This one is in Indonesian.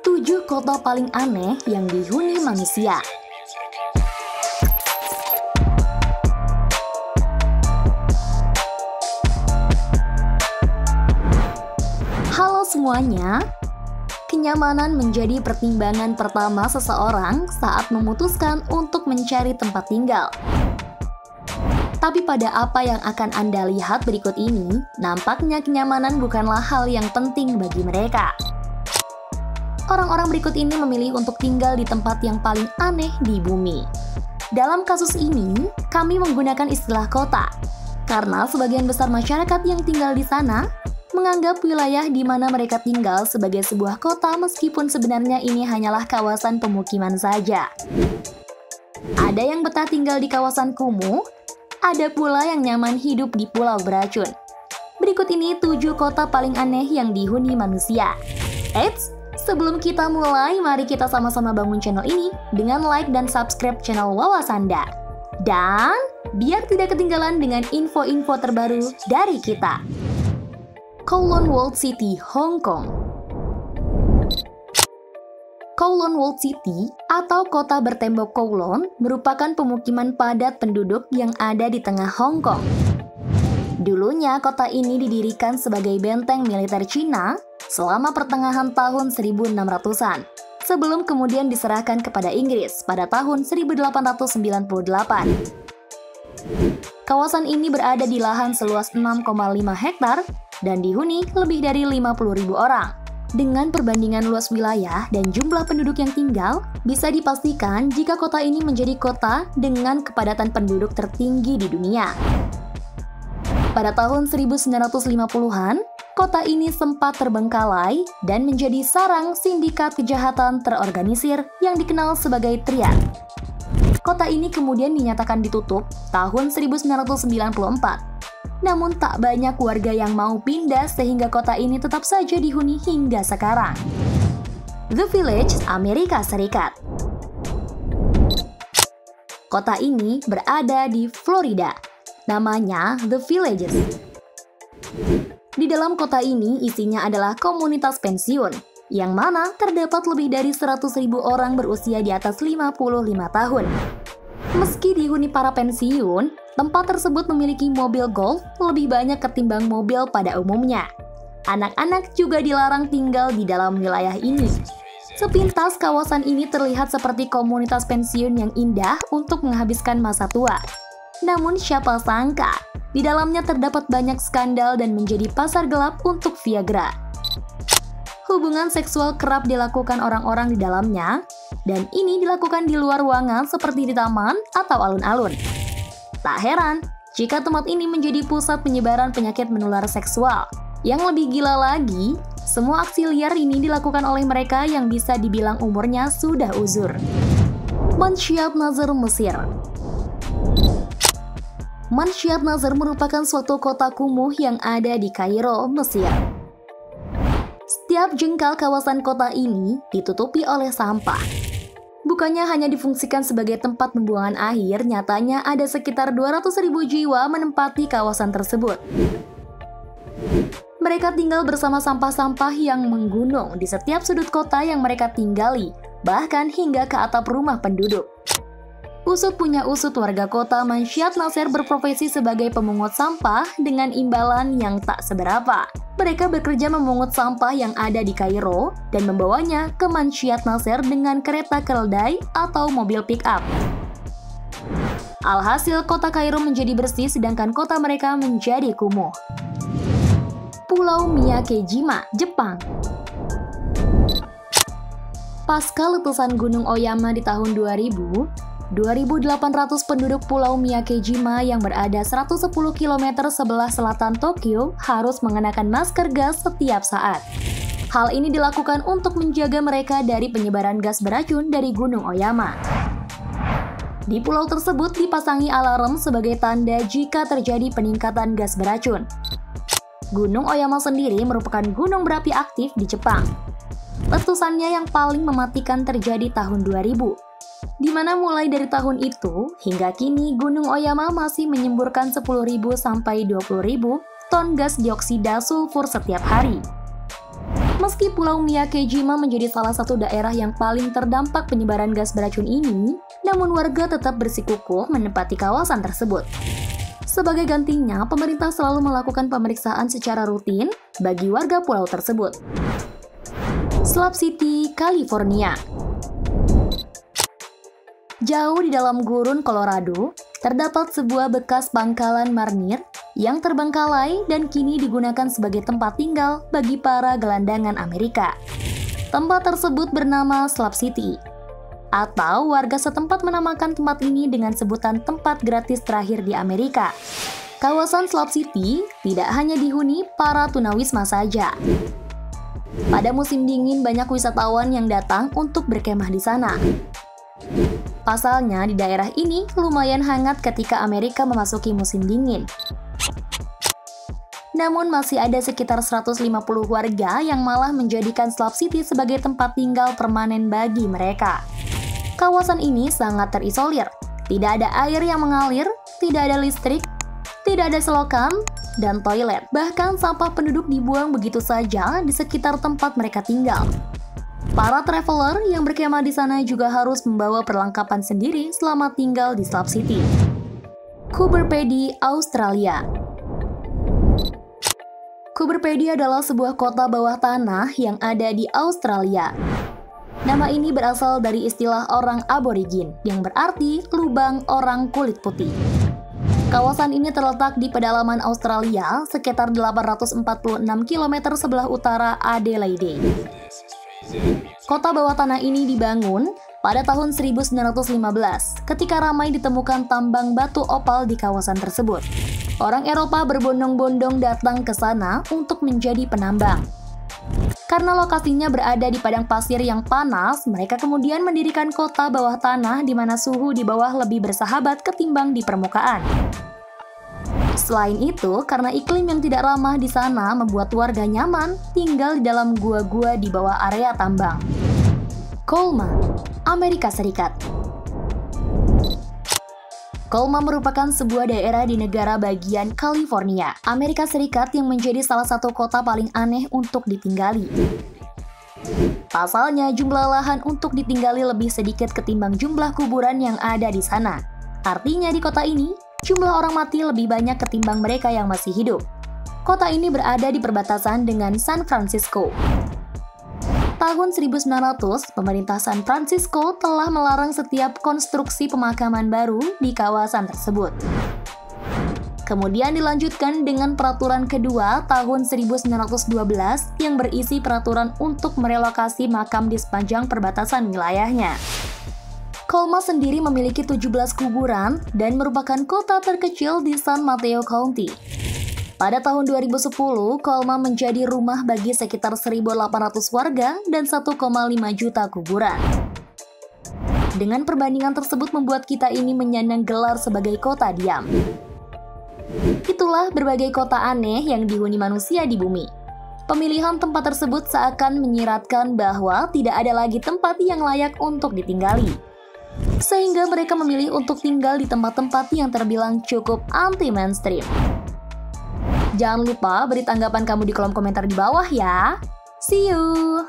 7 kota paling aneh yang dihuni manusia. Halo semuanya, kenyamanan menjadi pertimbangan pertama seseorang saat memutuskan untuk mencari tempat tinggal. Tapi pada apa yang akan Anda lihat berikut ini, nampaknya kenyamanan bukanlah hal yang penting bagi mereka. Orang-orang berikut ini memilih untuk tinggal di tempat yang paling aneh di bumi. Dalam kasus ini, kami menggunakan istilah kota, karena sebagian besar masyarakat yang tinggal di sana menganggap wilayah di mana mereka tinggal sebagai sebuah kota meskipun sebenarnya ini hanyalah kawasan pemukiman saja. Ada yang betah tinggal di kawasan kumuh, ada pula yang nyaman hidup di pulau beracun. Berikut ini 7 kota paling aneh yang dihuni manusia. Eits, sebelum kita mulai, mari kita sama-sama bangun channel ini dengan like dan subscribe channel Wawasanda. Dan biar tidak ketinggalan dengan info-info terbaru dari kita. Kowloon World City, Hong Kong. Kowloon World City atau kota bertembok Kowloon merupakan pemukiman padat penduduk yang ada di tengah Hong Kong. Dulunya kota ini didirikan sebagai benteng militer Cina selama pertengahan tahun 1600-an, sebelum kemudian diserahkan kepada Inggris pada tahun 1898. Kawasan ini berada di lahan seluas 6,5 hektar dan dihuni lebih dari 50.000 orang. Dengan perbandingan luas wilayah dan jumlah penduduk yang tinggal, bisa dipastikan jika kota ini menjadi kota dengan kepadatan penduduk tertinggi di dunia. Pada tahun 1950-an, kota ini sempat terbengkalai dan menjadi sarang sindikat kejahatan terorganisir yang dikenal sebagai Triad. Kota ini kemudian dinyatakan ditutup tahun 1994. Namun tak banyak warga yang mau pindah sehingga kota ini tetap saja dihuni hingga sekarang. The Village, Amerika Serikat. Kota ini berada di Florida. Namanya The Villages. Di dalam kota ini isinya adalah komunitas pensiun, yang mana terdapat lebih dari 100.000 orang berusia di atas 55 tahun. Meski dihuni para pensiun, tempat tersebut memiliki mobil golf lebih banyak ketimbang mobil pada umumnya. Anak-anak juga dilarang tinggal di dalam wilayah ini. Sepintas kawasan ini terlihat seperti komunitas pensiun yang indah untuk menghabiskan masa tua. Namun siapa sangka, di dalamnya terdapat banyak skandal dan menjadi pasar gelap untuk Viagra. Hubungan seksual kerap dilakukan orang-orang di dalamnya, dan ini dilakukan di luar ruangan seperti di taman atau alun-alun. Tak heran jika tempat ini menjadi pusat penyebaran penyakit menular seksual. Yang lebih gila lagi, semua aksi liar ini dilakukan oleh mereka yang bisa dibilang umurnya sudah uzur. Manshiat Nazar, Mesir. Manshiat Nazar merupakan suatu kota kumuh yang ada di Kairo, Mesir. Setiap jengkal kawasan kota ini ditutupi oleh sampah. Bukannya hanya difungsikan sebagai tempat pembuangan akhir, nyatanya ada sekitar 200.000 jiwa menempati kawasan tersebut. Mereka tinggal bersama sampah-sampah yang menggunung di setiap sudut kota yang mereka tinggali, bahkan hingga ke atap rumah penduduk. Usut punya usut, warga kota Manshiat Nazar berprofesi sebagai pemungut sampah dengan imbalan yang tak seberapa. Mereka bekerja memungut sampah yang ada di Kairo dan membawanya ke Manshiat Nazar dengan kereta keldai atau mobil pick-up. Alhasil kota Kairo menjadi bersih sedangkan kota mereka menjadi kumuh. Pulau Miyakejima, Jepang. Pasca letusan Gunung Oyama di tahun 2000, 2.800 penduduk Pulau Miyakejima yang berada 110 km sebelah selatan Tokyo harus mengenakan masker gas setiap saat. Hal ini dilakukan untuk menjaga mereka dari penyebaran gas beracun dari Gunung Oyama. Di pulau tersebut dipasangi alarm sebagai tanda jika terjadi peningkatan gas beracun. Gunung Oyama sendiri merupakan gunung berapi aktif di Jepang. Letusannya yang paling mematikan terjadi tahun 2000. Di mana mulai dari tahun itu hingga kini Gunung Oyama masih menyemburkan 10.000 sampai 20.000 ton gas dioksida sulfur setiap hari. Meski Pulau Miyakejima menjadi salah satu daerah yang paling terdampak penyebaran gas beracun ini, namun warga tetap bersikukuh menempati kawasan tersebut. Sebagai gantinya, pemerintah selalu melakukan pemeriksaan secara rutin bagi warga pulau tersebut. Slab City, California. Jauh di dalam gurun Colorado, terdapat sebuah bekas pangkalan marinir yang terbengkalai dan kini digunakan sebagai tempat tinggal bagi para gelandangan Amerika. Tempat tersebut bernama Slab City, atau warga setempat menamakan tempat ini dengan sebutan tempat gratis terakhir di Amerika. Kawasan Slab City tidak hanya dihuni para tunawisma saja. Pada musim dingin banyak wisatawan yang datang untuk berkemah di sana. Pasalnya di daerah ini lumayan hangat ketika Amerika memasuki musim dingin. Namun masih ada sekitar 150 warga yang malah menjadikan Slab City sebagai tempat tinggal permanen bagi mereka. Kawasan ini sangat terisolir, tidak ada air yang mengalir, tidak ada listrik, tidak ada selokan, dan toilet. Bahkan sampah penduduk dibuang begitu saja di sekitar tempat mereka tinggal. Para traveler yang berkemah di sana juga harus membawa perlengkapan sendiri selama tinggal di Slab City. Coober Pedy, Australia. Coober Pedy adalah sebuah kota bawah tanah yang ada di Australia. Nama ini berasal dari istilah orang aborigin yang berarti lubang orang kulit putih. Kawasan ini terletak di pedalaman Australia sekitar 846 km sebelah utara Adelaide. Kota bawah tanah ini dibangun pada tahun 1915 ketika ramai ditemukan tambang batu opal di kawasan tersebut. Orang Eropa berbondong-bondong datang ke sana untuk menjadi penambang. Karena lokasinya berada di padang pasir yang panas, mereka kemudian mendirikan kota bawah tanah di mana suhu di bawah lebih bersahabat ketimbang di permukaan. Selain itu, karena iklim yang tidak ramah di sana membuat warga nyaman tinggal di dalam gua-gua di bawah area tambang. Colma, Amerika Serikat. Colma merupakan sebuah daerah di negara bagian California, Amerika Serikat yang menjadi salah satu kota paling aneh untuk ditinggali. Pasalnya, jumlah lahan untuk ditinggali lebih sedikit ketimbang jumlah kuburan yang ada di sana. Artinya di kota ini, jumlah orang mati lebih banyak ketimbang mereka yang masih hidup. Kota ini berada di perbatasan dengan San Francisco. Tahun 1900, pemerintah San Francisco telah melarang setiap konstruksi pemakaman baru di kawasan tersebut. Kemudian dilanjutkan dengan peraturan kedua tahun 1912 yang berisi peraturan untuk merelokasi makam di sepanjang perbatasan wilayahnya. Colma sendiri memiliki 17 kuburan dan merupakan kota terkecil di San Mateo County. Pada tahun 2010, Colma menjadi rumah bagi sekitar 1.800 warga dan 1,5 juta kuburan. Dengan perbandingan tersebut membuat kita ini menyandang gelar sebagai kota diam. Itulah berbagai kota aneh yang dihuni manusia di bumi. Pemilihan tempat tersebut seakan menyiratkan bahwa tidak ada lagi tempat yang layak untuk ditinggali. Sehingga mereka memilih untuk tinggal di tempat-tempat yang terbilang cukup anti-mainstream. Jangan lupa beri tanggapan kamu di kolom komentar di bawah ya. See you!